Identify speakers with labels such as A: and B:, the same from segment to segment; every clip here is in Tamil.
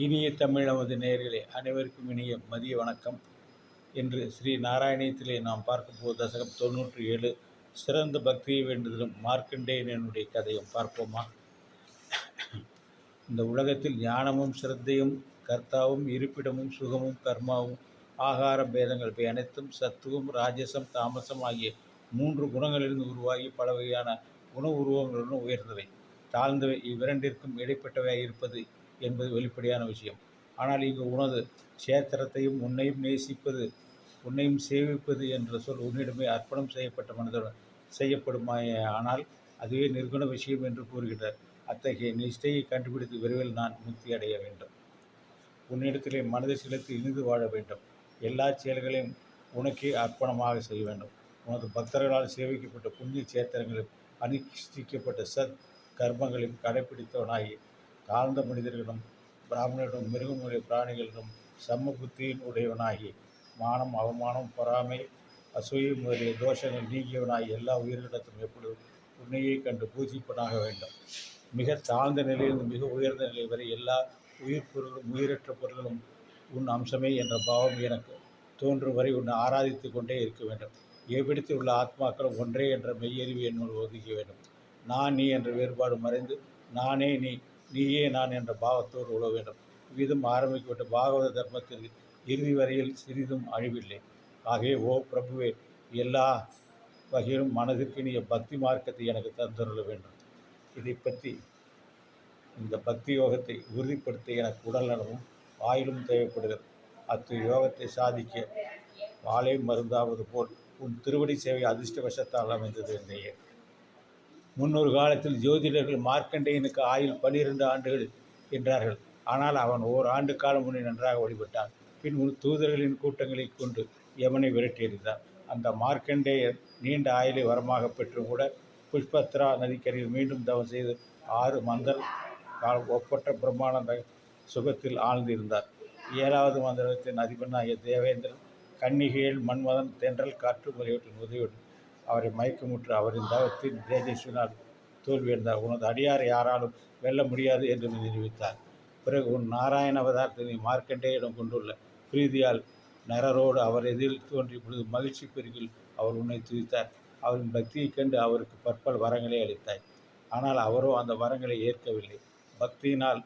A: இனிய தமிழ் நமது நேயர்களே அனைவருக்கும் இனிய மதிய வணக்கம். இன்று ஸ்ரீ நாராயணியத்திலே நாம் பார்க்கும்போது தசகம் 97 சிறந்த பக்தியை வேண்டுதலும் மார்க்கண்டேயனுடைய கதையும் பார்ப்போமா? இந்த உலகத்தில் ஞானமும் சிரத்தையும் கர்த்தாவும் இருப்பிடமும் சுகமும் கர்மாவும் ஆகார பேதங்கள் இவை அனைத்தும் சத்துவம் ராஜசம் தாமசம் ஆகிய 3 குணங்களிலிருந்து உருவாகி பல வகையான குண உருவங்களுடன் உயர்ந்தவை தாழ்ந்தவை இவ்விரண்டிற்கும் இடைப்பட்டவையாக இருப்பது என்பது வெளிப்படையான விஷயம். ஆனால் இங்கு உனது சேத்திரத்தையும் உன்னையும் நேசிப்பது உன்னையும் சேவிப்பது என்ற சொல் உன்னிடமே அர்ப்பணம் செய்யப்பட்ட மனதுடன் செய்யப்படுமாயே, ஆனால் அதுவே நிர்குண விஷயம் என்று கூறுகின்றார். அத்தகைய நிஷ்டையை கண்டுபிடித்து விரைவில் நான் முக்தி அடைய வேண்டும். உன்னிடத்திலே மனதை செலுத்தி இனிது வாழ வேண்டும். எல்லா செயல்களையும் உனக்கே அர்ப்பணமாக செய்ய வேண்டும். உனது பக்தர்களால் சேவிக்கப்பட்ட புண்ணிய சேத்திரங்களையும் அனுஷ்டிக்கப்பட்ட சத் கர்மங்களையும் கடைப்பிடித்தவனாகி தாழ்ந்த மனிதர்களிடம் பிராமணரிடம் மிருகங்களுடைய பிராணிகளிடம் சம புத்தியின் உடையவனாகி மானம் அவமானம் பொறாமை அசூயை முதலிய தோஷங்கள் நீங்கியவனாகி எல்லா உயிர்களிடத்தும் எப்பொழுதும் உன்னையே கண்டு பூஜிப்பனாக வேண்டும். மிக தாழ்ந்த நிலையிலிருந்து மிக உயர்ந்த நிலை வரை எல்லா உயிர் பொருளும் உயிரற்ற பொருள்களும் உன் அம்சமே என்ற பாவம் எனக்கு தோன்றும் வரை உன்னை ஆராதித்து கொண்டே இருக்க வேண்டும். எவ்விடத்தில் உள்ள ஆத்மாக்களும் ஒன்றே என்ற மெய்யறிவு என்னுள் ஒதுக்க வேண்டும். நான் நீ என்ற வேறுபாடு மறைந்து நானே நீ நீயே நான் என்ற பாவத்தோடு உழ வேண்டும். இவ்விதம் ஆரம்பிக்கப்பட்ட பாகவத தர்மத்தில் இறுதி வரையில் சிறிதும் அழிவில்லை. ஆகவே ஓ பிரபுவே, எல்லா வகையிலும் மனதிற்கு இனிய பக்தி மார்க்கத்தை எனக்கு தந்துள்ள வேண்டும். இதை பற்றி இந்த பக்தி யோகத்தை உறுதிப்படுத்த எனக்கு உடல் நலமும் ஆயுளும் தேவைப்படுகிறது. யோகத்தை சாதிக்க வாளே மருந்தாவது போல் உன் திருவடி சேவை அதிர்ஷ்டவசத்தால் அமைந்தது என்னையே. முன்னொரு காலத்தில் ஜோதிடர்கள் மார்க்கண்டேயனுக்கு ஆயுள் 12 ஆண்டுகள் என்றார்கள். ஆனால் அவன் ஓராண்டு காலம் முன்னே நன்றாக வழிபட்டான். பின் தூதர்களின் கூட்டங்களை கொண்டு யமனை விரட்டி எறிந்தார். அந்த மார்க்கண்டேயர் நீண்ட ஆயுளை வரமாக பெற்றும் கூட புஷ்பத்ரா நதிக்கரையில் மீண்டும் தவம் செய்து 6 மந்தர் காலம் ஒப்பற்ற பிரம்மானந்த சுகத்தில் ஆழ்ந்திருந்தார். 7வது மந்திரத்தின் அதிபனாகிய தேவேந்திரன் கன்னிகைகள் மன்மதன் தென்றல் காற்று முதலியவற்றின் உதவியுடன் அவரை மயக்கமுற்று அவரின் தவத்தின் தேஜஸ்வினால் தோல்வியடைந்தார். உனது அடியாரை யாராலும் வெல்ல முடியாது என்று நிரூபித்தார். பிறகு உன் நாராயண அவதாரத்தை மார்க்கண்டேயிடம் கொண்டுள்ள பிரீதியால் நரரோடு அவர் எதிரில் தோன்றிய பொழுது மகிழ்ச்சி பெருகில் அவர் உன்னை துதித்தார். அவரின் பக்தியைக் கண்டு அவருக்கு பற்பல வரங்களை அளித்தாய். ஆனால் அவரோ அந்த வரங்களை ஏற்கவில்லை. பக்தியினால்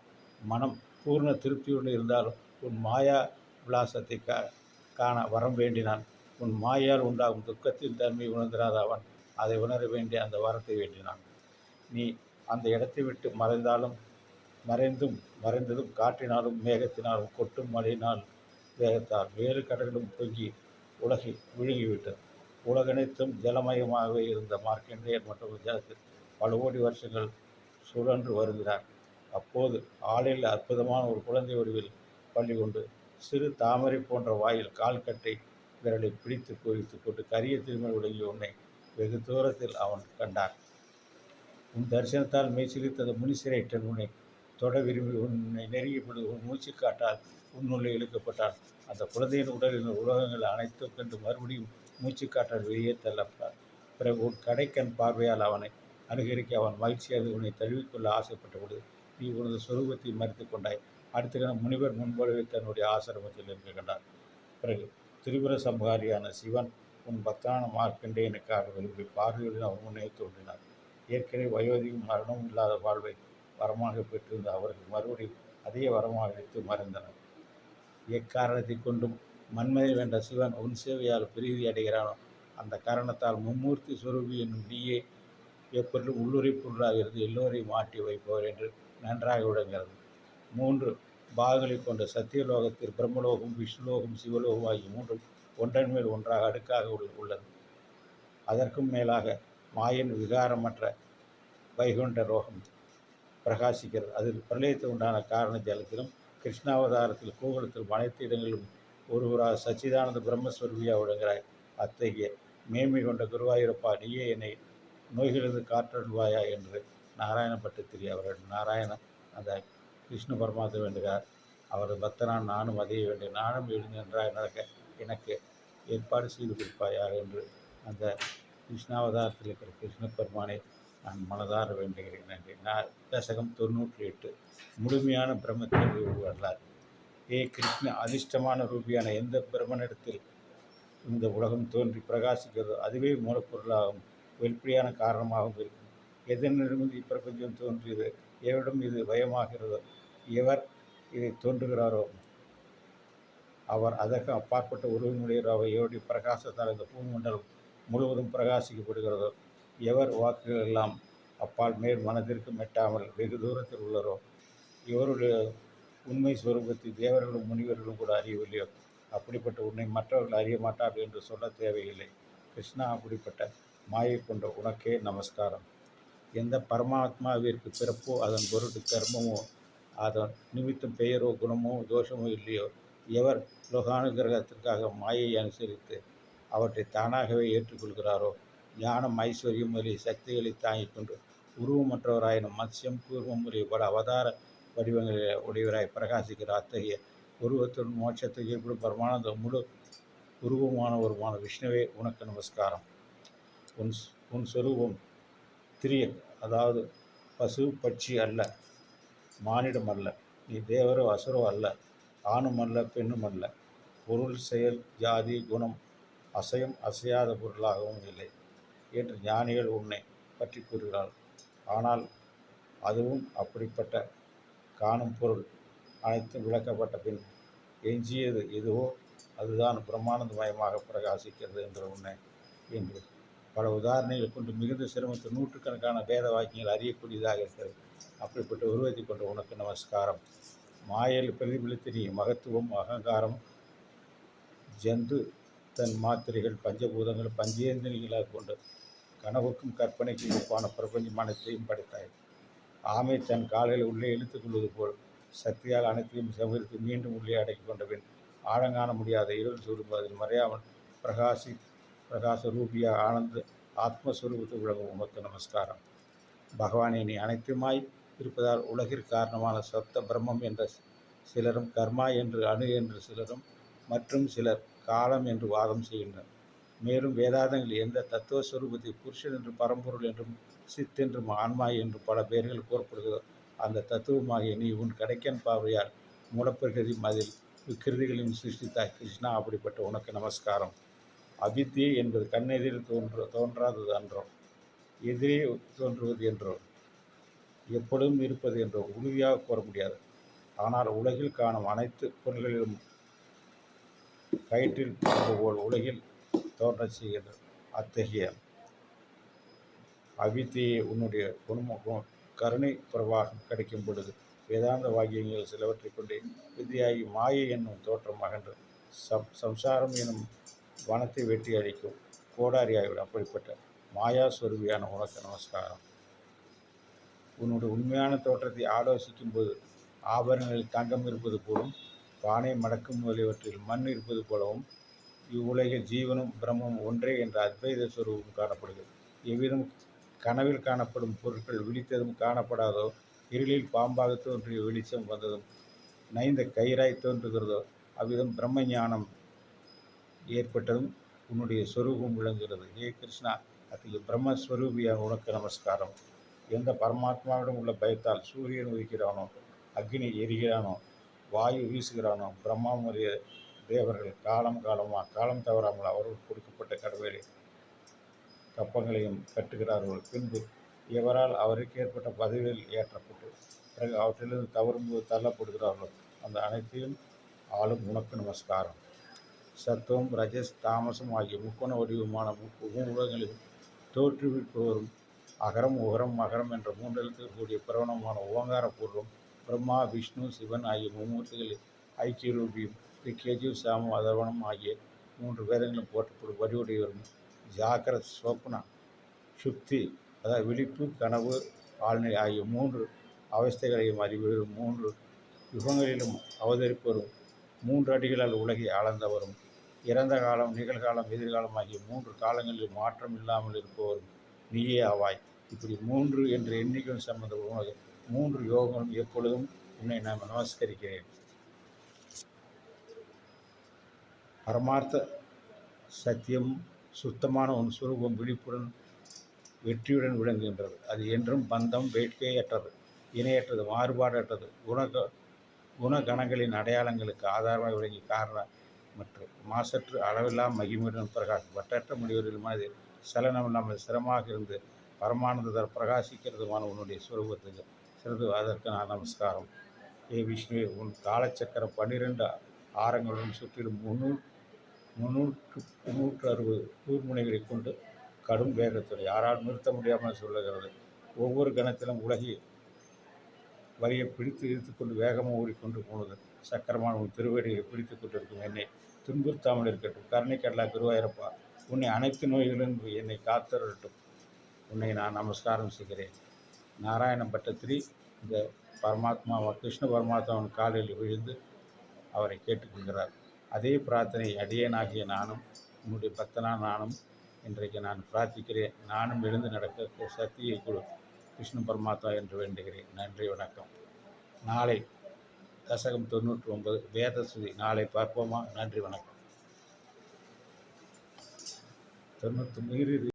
A: மனம் பூர்ண திருப்தியுடன் இருந்தாலும் உன் மாயா விலாசத்தை காண வரம் வேண்டினான். உன் மாயால் உண்டாகும் துக்கத்தின் தன்மை உணர்ந்திராத அவன் அதை உணர வேண்டிய அந்த வரத்தை வேண்டினான். நீ அந்த இடத்தை விட்டு மறைந்ததும் காற்றினாலும் மேகத்தினாலும் கொட்டும் மழையினால் வேகத்தால் வேறு கடல்களும் பொங்கி உலகை விழுங்கிவிட்டது. உலகனைத்தும் ஜலமயமாகவே இருந்த மார்க்கண்டேயர் மற்றும் ஜலத்தில் பல கோடி வருஷங்கள் சுழன்று வருகிறார். அப்போது ஆளில் அற்புதமான ஒரு குழந்தை வடிவில் பள்ளி கொண்டு சிறு தாமரை போன்ற வாயில் கால்கட்டை விரலை பிடித்து குவித்து கொண்டு கரிய திருமண உடங்கிய உன்னை வெகு தூரத்தில் அவன் கண்டான். உன் தரிசனத்தால் மெய்சிலித்தது முனிசிரேட்டன் உன்னை தொட விரும்பி உன்னை நெருங்கியபொழுது உன் மூச்சு காட்டால் உன்னுள்ளே இழுக்கப்பட்டான். அந்த குழந்தையின் உடலின் உலகங்கள் அனைத்தும் கண்டு மறுபடியும் மூச்சு காட்டால் வெளியே தள்ளப்பட்டான். பிறகு உன் கடைக்கண் பார்வையால் அவனை அனுகரிக்க அவன் மகிழ்ச்சியாக உன்னை தழுவிக்கொள்ள ஆசைப்பட்ட பொழுது நீ உனது சொரூபத்தை மறைத்து கொண்டாய். அடுத்த கணம் முனிவர் முன்பொழுவே தன்னுடைய ஆசிரமத்தில் இருக்க கண்டார். பிறகு திரிபுர சம்ஹாரியான சிவன் உன் பக்தனான மார்க்கண்டேயனுக்காக விரும்பி பார்வையுடன் அவன் முன்னே தோன்றினார். ஏற்கனவே வயோதிகம் மரணமும் இல்லாத வாழ்வை வரமாக பெற்றிருந்த அவர்கள் மறுபடியும் அதே வரமாக அளித்து மறைந்தனர். எக்காரணத்தை கொண்டும் மன்மதை வென்ற சிவன் உன் சேவையால் பிரீதி அடைகிறானோ அந்த காரணத்தால் மும்மூர்த்தி சுரூபி என்னும் நீயே எப்பொருளும் உள்ளுரை பொருளாக இருந்து எல்லோரையும் மாட்டி வைப்பவர் என்று நன்றாக விளங்குகிறது. 3 பாகங்களை கொண்ட சத்தியலோகத்தில் பிரம்மலோகம் விஷ்ணுலோகம் சிவலோகம் ஆகிய 3 ஒன்றன் மேல் ஒன்றாக அடுக்காக உள்ளது. அதற்கும் மேலாக மாயன் விகாரமற்ற வைகுண்ட லோகம் பிரகாசிக்கிறது. அதில் பிரளயத்தில் உண்டான காரண ஜலத்திலும் கிருஷ்ணாவதாரத்தில் கோகுலத்திலும் அனைத்து இடங்களிலும் ஒருவராக சச்சிதானந்த பிரம்மஸ்வரூபியாக விளங்குகிறாய். அத்தகைய மேன்மை கொண்ட குருவாயூரப்பா, நீயே என்னை நோய்களிலிருந்து காற்றல்வாயா என்று நாராயண பட்டத்திரி அவர்கள் நாராயண அந்த கிருஷ்ண பரமாத்மா வேண்டுகிறார். அவரது பக்தனான் நானும் அதையே வேண்டேன். நானும் எழுந்து நன்றாக நடக்க எனக்கு ஏற்பாடு செய்து கொடுப்பாயாக என்று அந்த கிருஷ்ணாவதாரத்தில் இருக்கிற கிருஷ்ண பெருமானை நான் மனதார வேண்டுகிறேன். நன்றி. தசகம் 98. முழுமையான பிரம்மத்தின் வரலாறு. கிருஷ்ண அதிர்ஷ்டமான ரூபியான எந்த பிரம்மனிடத்தில் இந்த உலகம் தோன்றி பிரகாசிக்கிறதோ அதுவே மூலப்பொருளாகவும் வெளிப்படையான காரணமாகவும் இருக்கும். எதனிடமிருந்து இப்பிரபஞ்சம் தோன்றியது, எவரிடம் இது பயமாகிறதோ, எவர் இதை தோன்றுகிறாரோ அவர் அதற்கு அப்பாற்பட்ட உறவினுடையராக எவருடைய பிரகாசத்தால் இந்த பூமண்டலம் முழுவதும் பிரகாசிக்கப்படுகிறதோ, எவர் வாக்குகள் எல்லாம் அப்பால் மேல் மனதிற்கு மெட்டாமல் வெகு தூரத்தில் உள்ளரோ, இவருடைய உண்மை ஸ்வரூபத்தை தேவர்களும் முனிவர்களும் கூட அறியவில்லையோ, அப்படிப்பட்ட உன்னை மற்றவர்கள் அறிய மாட்டார்கள் என்று சொல்ல தேவையில்லை. கிருஷ்ணா, அப்படிப்பட்ட மாயை கொண்ட உனக்கே நமஸ்காரம். எந்த பரமாத்மாவிற்கு பிறப்போ அதன் பொருட்டு கர்மமோ அதன் நிமித்தம் பெயரோ குணமோ தோஷமோ இல்லையோ, எவர் லோகானுகிரகத்திற்காக மாயை அனுசரித்து அவற்றை தானாகவே ஏற்றுக்கொள்கிறாரோ, ஞானம் ஐஸ்வர்யம் முதலிய சக்திகளை தாங்கிக் கொண்டு உருவமற்றவராயினும் மத்ஸ்யம் கூர்மம் முதலிய பல அவதார வடிவங்களில் உடையவராய் பிரகாசிக்கிற அத்தகைய உருவத்துடன் மோட்சத்தை ஏற்படும் பரமானந்த முழு உருவமானவருமான விஷ்ணுவே உனக்கு நமஸ்காரம். உன் சொரூபம் திரியக், அதாவது பசு பட்சி அல்ல, மானிடம் அல்ல, நீ தேவரோ அசுரோ அல்ல, ஆணும் அல்ல பெண்ணும் அல்ல, பொருள் செயல் ஜாதி குணம் அசையும் அசையாத பொருளாகவும் இல்லை என்று ஞானிகள் உன்னை பற்றி கூறுகிறார்கள். ஆனால் அதுவும் அப்படிப்பட்ட காணும் பொருள் அனைத்தும் விளக்கப்பட்ட பின் எஞ்சியது எதுவோ அதுதான் பிரம்மானந்தமயமாக பிரகாசிக்கிறது என்ற உண்மை என்று பல உதாரணங்களை கொண்டு மிகுந்த சிரமத்தில் நூற்றுக்கணக்கான வேத வாக்கியங்கள் அறியக்கூடியதாக இருக்கிறது. அப்படிப்பட்ட உருவத்தை கொண்ட உனக்கு நமஸ்காரம். மாயையில் பிரதிபலித்த நீ மகத்துவம் அகங்காரம் ஜந்து தன் மாத்திரைகள் பஞ்சபூதங்கள் பஞ்சேந்திரிகளாக கொண்டு கனவுக்கும் கற்பனைக்கும் ஒப்பான பிரபஞ்சம் அனைத்தையும் படைத்தாய். ஆமை தன் கால்களை உள்ளே இழுத்துக் கொள்வது போல் சக்தியால் அனைத்தையும் சமரித்து மீண்டும் உள்ளே அடக்கி கொண்டபின் ஆழங்காண முடியாத இருள் சுரும்பு அதில் மறையாமல் பிரகாச ரூபியா ஆனந்த ஆத்மஸ்வரூபத்தை விளங்கும் உமக்கு நமஸ்காரம். பகவானே, நீ அனைத்துமாய் இருப்பதால் உலகிற்கு காரணமான சொத்த பிரம்மம் என்ற சிலரும், கர்மா என்று அணு என்று சிலரும், மற்றும் சிலர் காலம் என்று வாதம் செய்கின்றனர். மேலும் வேதாந்தங்கள் எந்த தத்துவஸ்வரூபத்தை புருஷன் என்றும் பரம்பொருள் என்றும் சித் என்றும் ஆன்மா என்றும் பல பெயர்கள் கூறப்படுகிறதோ அந்த தத்துவமாகிய நீ உன் கடைக்கன் பார்வையால் மூலப்பிரகதியும் அதில் விக்கிருதிகளையும் சிருஷ்டித்தாய். கிருஷ்ணா, அப்படிப்பட்ட உனக்கு நமஸ்காரம். அவித்தியை என்பது கண்ணெதிரில் தோன்றாதது அன்றோ, எதிரே தோன்றுவது என்றோ, எப்பொழுதும் இருப்பது என்றோ உறுதியாக கூற முடியாது. ஆனால் உலகில் காணும் அனைத்து பொருள்களிலும் கயிற்றில் போல் உலகில் தோன்றச் செய்கின்றது. அத்தகைய அவித்தியை உன்னுடைய கருணை பிரவாகம் கிடைக்கும் பொழுது வேதாந்த வாக்கியங்கள் சிலவற்றை கொண்டே வித்தியாகி மாயை என்னும் தோற்றம் அகன்று சம்சாரம் எனும் வனத்தை வெட்டி அழிக்கும் கோடாரியாகிவிடும். அப்படிப்பட்ட மாயா சொருவியான உனக்கு நமஸ்காரம். உன்னுடைய உண்மையான தோற்றத்தை ஆலோசிக்கும் போது ஆபரணங்களில் தங்கம் இருப்பது போலும் பானை மடக்கும் முதலியவற்றில் மண் இருப்பது போலவும் இவ்வுலகில் ஜீவனும் பிரம்மம் ஒன்றே என்ற அத்வைத சொரூபம் காணப்படுகிறது. எவ்விதம் கனவில் காணப்படும் பொருட்கள் விழித்ததும் காணப்படாதோ, இருளில் பாம்பாக தோன்றிய வெளிச்சம் வந்ததும் நைந்த கயிறாய் தோன்றுகிறதோ, அவ்விதம் பிரம்ம ஞானம் ஏற்பட்டதும் உன்னுடைய ஸ்வரூபம் விளங்குகிறது. கிருஷ்ணா, அத்தகைய பிரம்மஸ்வரூபியாக உனக்கு நமஸ்காரம். எந்த பரமாத்மாவிடம் உள்ள பயத்தால் சூரியன் உதிக்கிறானோ, அக்னி எரிகிறானோ, வாயு வீசுகிறானோ, பிரம்மா முதலிய தேவர்கள் காலம் தவறாமல் அவர்கள் கொடுக்கப்பட்ட கடவுளை கப்பங்களையும் கட்டுகிறார்கள். பின்பு எவரால் அவருக்கு ஏற்பட்ட பதவியில் ஏற்றப்பட்டு பிறகு அவற்றிலிருந்து தவறும்போது தள்ளப்படுகிறார்களோ அந்த அனைத்தையும் ஆளும் உனக்கு நமஸ்காரம். சத்துவம் ரஜஸ் தாமசம் ஆகிய முக்கோண வடிவமான உலகங்களில் தோற்றுவிப்பவரும் அகரம் உகரம் மகரம் என்ற மூன்றெழுத்துக்கள் கூடிய பிரவணமான ஓங்கார பூர்வம் பிரம்மா விஷ்ணு சிவன் ஆகிய மும்மூர்த்திகளில் ஐக்கிய ரூபியும் கேஜு சாமம் அதர்வனம் ஆகிய மூன்று வேதங்களும் போற்றப்படும் வடிவுடையவரும் ஜாக்கிரத் ஸ்வப்னா சுக்தி அதாவது விழிப்பு கனவு ஆழ்நிலை ஆகிய மூன்று அவஸ்தைகளையும் அறிவரும் மூன்று யுகங்களிலும் அவதரிப்பவரும் மூன்று அடிகளால் உலகை அளந்தவரும் இறந்த காலம் நிகழ்காலம் எதிர்காலம் ஆகிய மூன்று காலங்களில் மாற்றம் இல்லாமல் இருப்பவரும் நீயே ஆவாய். இப்படி மூன்று என்று எண்ணிக்கையும் சம்பந்தப்படும் மூன்று யோகங்களும் எப்பொழுதும் உன்னை நான் நமஸ்கரிக்கிறேன். பரமார்த்த சத்தியம் சுத்தமான உன் சுரூபம் விழிப்புடன் வெற்றியுடன் விளங்குகின்றது. அது என்றும் பந்தம் வேட்கையற்றது, இணையற்றது, மாறுபாடற்றது, குணகணங்களின் அடையாளங்களுக்கு ஆதாரமாக விளங்கி காரணம் மற்றும் மாசற்று அளவில்லா மகிமையுடன் பிரகாசம் வட்டற்ற முடிவுகளில் மனதில் சலனமில்லாமல் ஸ்திரமாக இருந்து பரமானந்த பிரகாசிக்கிறதுமான உன்னுடைய சுரூபத்துக்கு சிறந்து அதற்கு நான் நமஸ்காரம். விஷ்ணுவே, உன் காலச்சக்கரம் 12 ஆரங்களுடன் சுற்றிலும் 360 கூர்முனைகளை கொண்டு கடும் வேகத்துடன் யாரால் நிறுத்த முடியாமல் சொல்லுகிறது. ஒவ்வொரு கணத்திலும் உலகை வரியை பிடித்து இழுத்துக்கொண்டு வேகமாக ஓடிக்கொண்டு போனது. சக்கரமான உன் திருவடியை பிடித்து கொண்டிருக்கும் என்னை துன்புறுத்தாமல் இருக்கட்டும். கருணை கடலா குருவாயிரப்பா, உன்னை அனைத்து நோய்களிலும் என்னை காத்தரட்டும். உன்னை நான் நமஸ்காரம் செய்கிறேன். நாராயண பட்டத்திரி இந்த கிருஷ்ண பரமாத்மாவின் காலில் விழுந்து அவரை கேட்டுக்கொள்கிறார். அதே பிரார்த்தனை அடியேனாகிய நானும் உன்னுடைய பக்தனான நானும் இன்றைக்கு நான் பிரார்த்திக்கிறேன். நானும் எழுந்து நடக்க சக்தியை கொடு கிருஷ்ண பரமாத்மா என்று வேண்டுகிறேன். நன்றி, வணக்கம். நாளை தசகம் 99 வேதஸ்துதி நாளை பார்ப்போமா? நன்றி, வணக்கம். 99